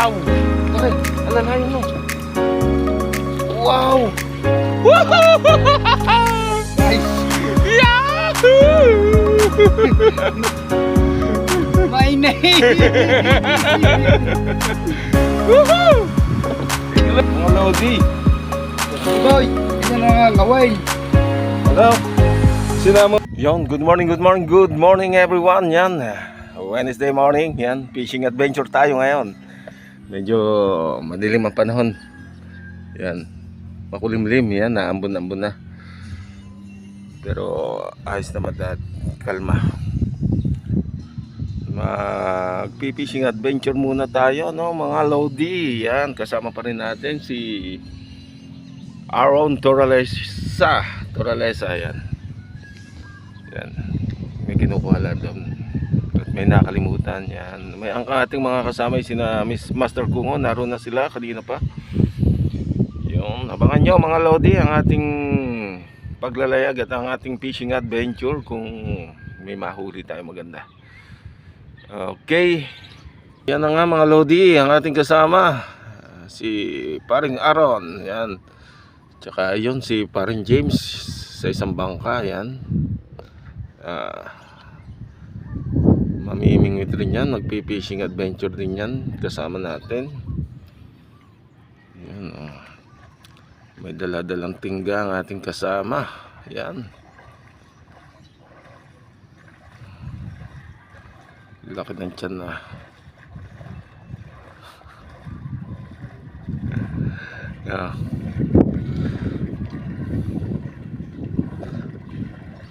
Wow! Okay, alalahanin mo. Wow! Woohoo! Nice! Yahoo! My name! Woohoo! Mga Lodi. Boy, isa na nga kaway. Hello. Sinama. Yon, good morning everyone. Yan. Wednesday morning. Yan, fishing adventure tayo ngayon. Medyo madilim ang panahon. Yan. Makulimlim yan, naambon-ambon na. Pero ayos naman at kalma. Magpi-fishing adventure muna tayo, no, mga Lodi. Yan, kasama pa rin natin si Aaron Toralesa. Yan. Yan. May kinukuha lang doon. At may nakalimutan. Yan. May ang ating mga kasama sina Miss Master Kungo. Naroon na sila kanina pa. Yung abangan nyo mga Lodi ang ating paglalayag at ang ating fishing adventure kung may mahuli tayo maganda. Okay. Yan na nga mga Lodi ang ating kasama. Si paring Aaron. Yan. Tsaka yun si paring James sa isang bangka. Yan. Mamimingwit rin yan. Magpi-fishing adventure din yan kasama natin. Yan, may dala-dalang tingga ang ating kasama. Yan. Laki ng tiyan na. Yeah.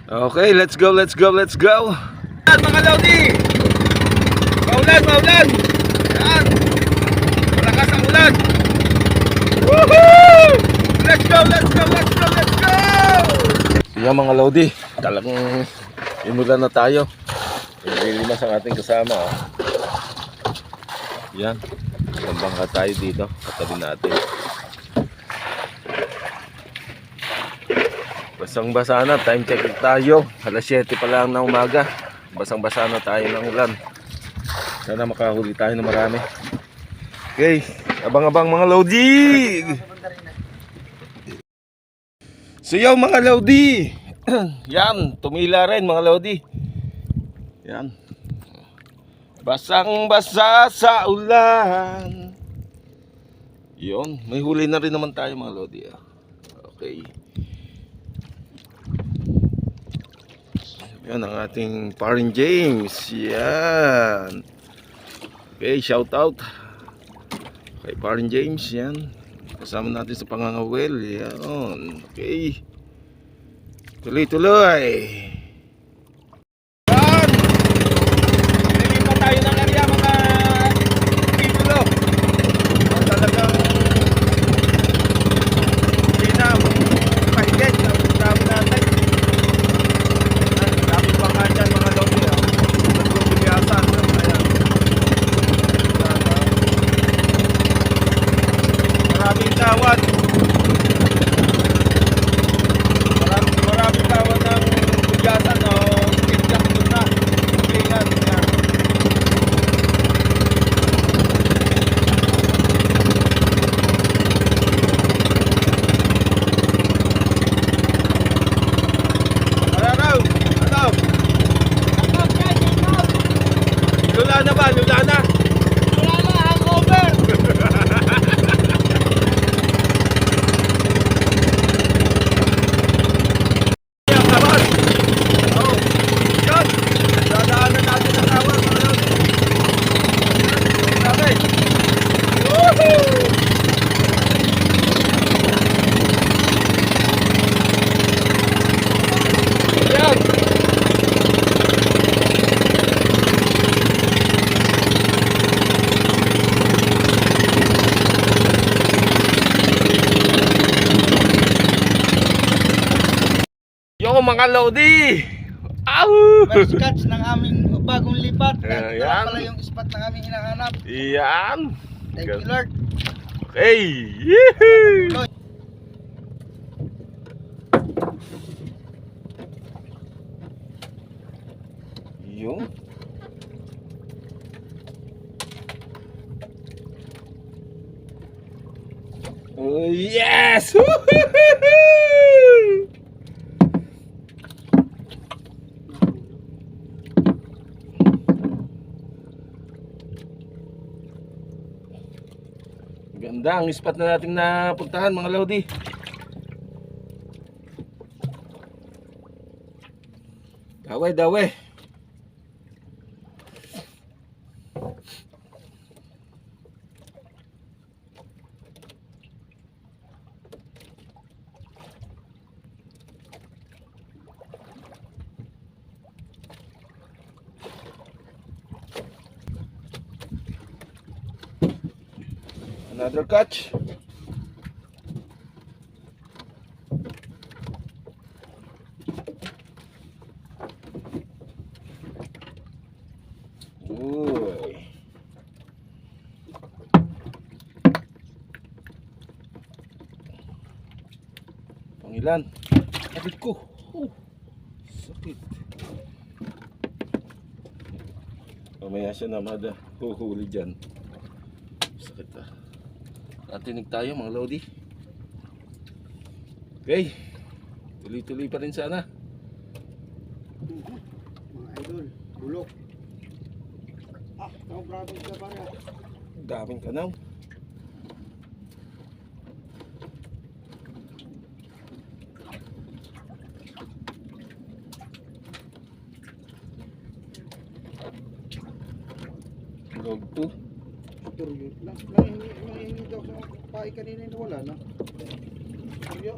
Okay, let's go. Yan, mga Lodi. Maulan. Yan. Malakas ang ulan. Woohoo! Let's go. Yan mga Lodi, talagang inulan na tayo. Nililimas ang ating kasama. Yan. Bangka tayo dito. Katabi natin. Basang-basa na. Time check tayo. Alas 7 pa lang ng umaga. Basang-basa na tayo ng ulan. Sana makahuli tayo ng marami. Okay. Abang-abang mga Lodi. So yo mga Lodi. Yan. Tumila rin mga Lodi. Yan. Basang-basa sa ulan. Yun. May huli na rin naman tayo mga Lodi. Okay. Yan ang ating paring James. Yan. Okay, shout out kay paring James. Yan. Kasama natin sa pangangawel. Yan. Okay. Tuloy. Tayo ng area mga titulo. Talagang pinapahigit na sabi natin. Dami pa nga dyan mga Lodi. Nagpupiyasan. Maraming tawad. Maraming tawad ng puyasan. Tinjak doon na. Yan. Lula na. Hangover. Yan, kawan. Yan. Dadaanan natin ang kawan. Grabe. Woohoo! Yan. Yo mga Lodi. First catch ng aming bagong lipat. At Yan. pala yung spot ng aming hinahanap. Yan. Thank you Lord. Okay. Yee-hoo! Yung Oh, yes! Woohoo! Ganda ang spot na nating napuntahan mga Lodi. Daway, daway. Another catch. Uy. Pangilan? Abit ko. Sakit. Mamaya siya na huhuli dyan. Sakit ah. Natinig tayo mga Lodi. Okay. Tuloy-tuloy pa rin sana. Mga idol, bulok. Ikaw bravo ka ba na? Daming kanaw. Log 2. Turyo. Nahingi daw sa pai kanina na wala na. Turyo.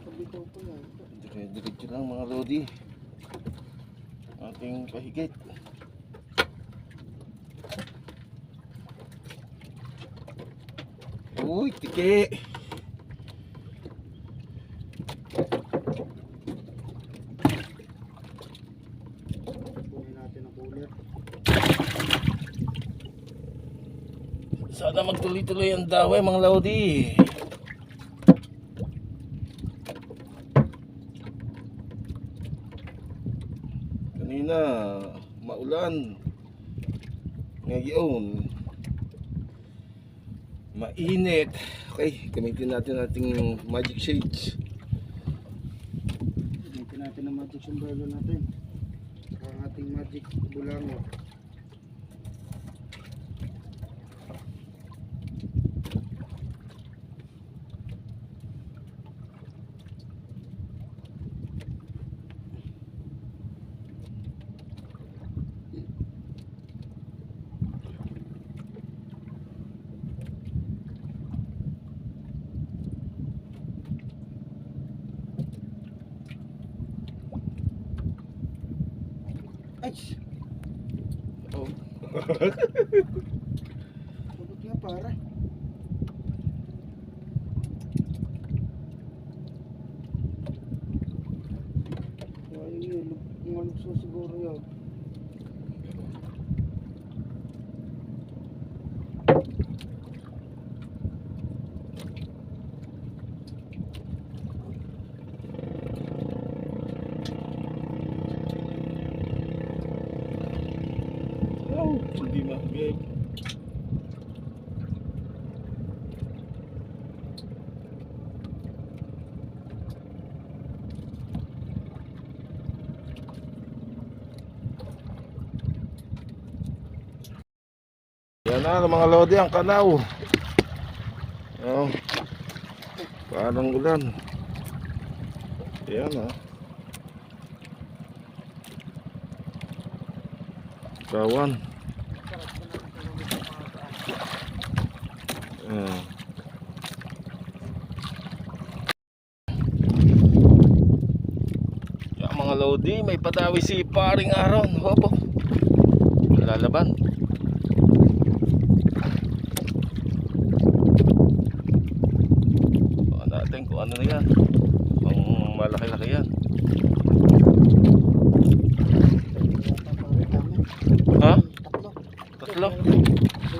Kabitaw ko yan. Diretso lang mga Lodi. Ating pahigit. Uy, tiki. Kunin natin ang cooler. Sana magtuloy-tuloy ang daway mga Lodi. Kanina maulan. Ngayon mainit. Okay, gamitin natin ating magic shades. Gamitin natin ang magic sombrero natin. Ang ating magic bulango. Ay! Oh. Sagot nga pare. Ay, yun. Mga lukso siguro yun. Oh, hindi mahigit. Yan na mga Lodi ang kanaw. Oh. Parang ulan. Yan ah. Kawan. Yan mga Lodi, may padawi si paring Aaron. Hopo. Lalaban. Baka natin kung ano na yan. Ang malaki-laki yan. Ha? Tatlo?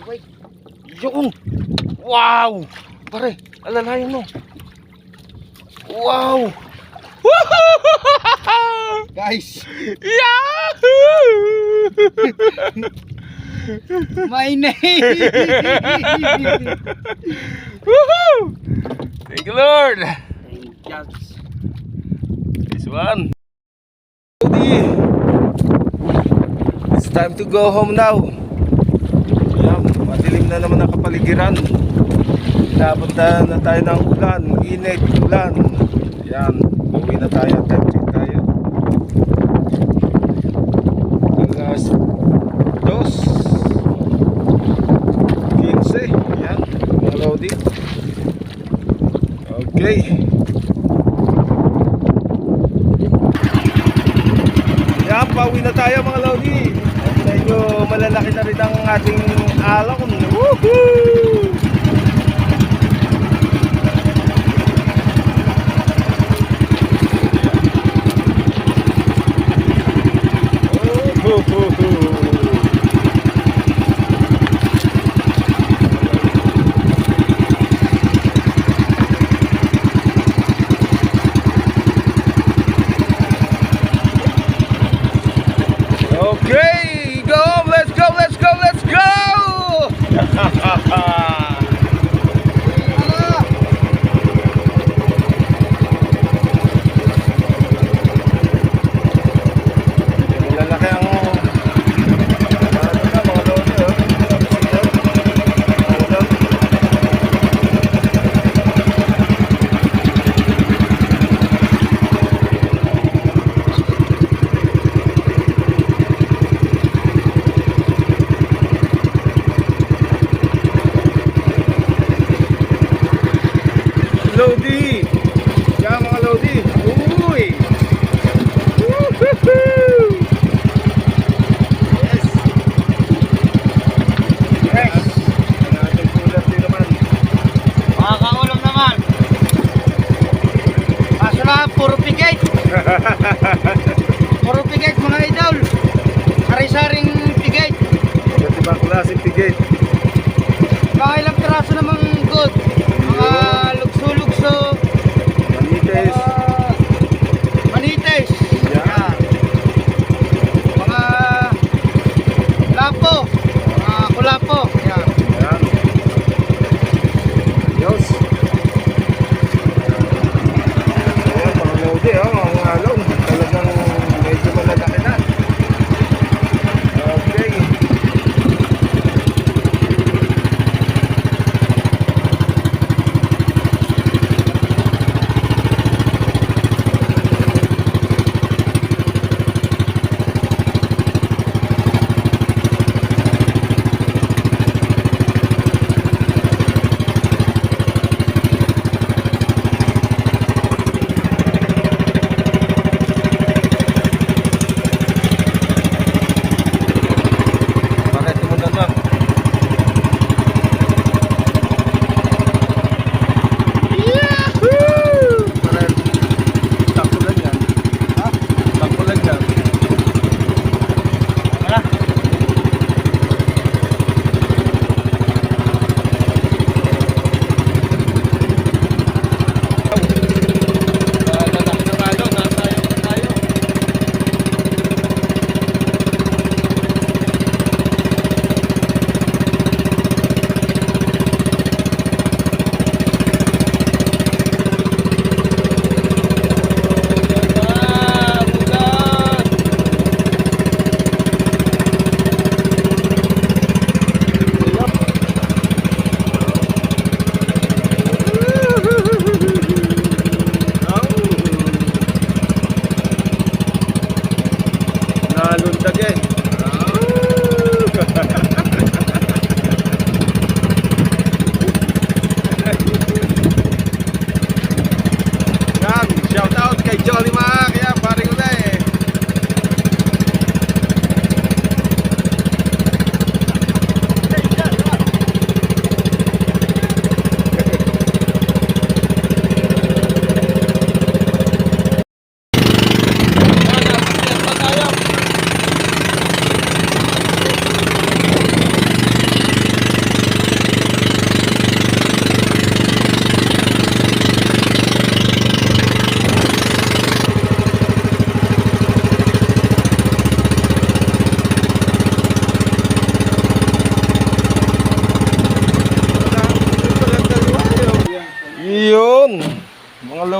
Wait. Yun! Wow! Pare, alalayan mo. Wow! Guys, Yahoo! my name! Woohoo! Thank you, Lord. Yes. This one. It's time to go home now. Ayan, madilim na naman ang kapaligiran. Napunta na tayo ng ulan, init, ulan. Ayan, uwi na tayo, time check tayo. Alas 2:15. Ayan, mga Lodi. Okay. Ayan, pauwi na tayo mga Lodi. Medyo malalaki na rin ang ating alon. Woohoo! Okay, go, let's go, let's go, let's go! Malalaki ang mga lodi, oh.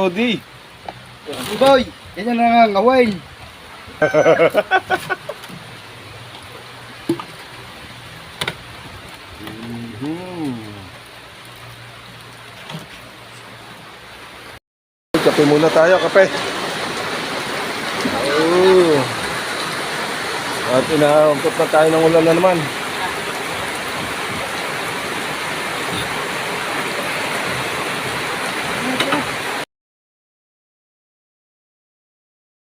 Lodi. Boy, ganyan na nga ngawain. Kape muna tayo, kape. Oh. At inaampot na tayo ng ulan na naman.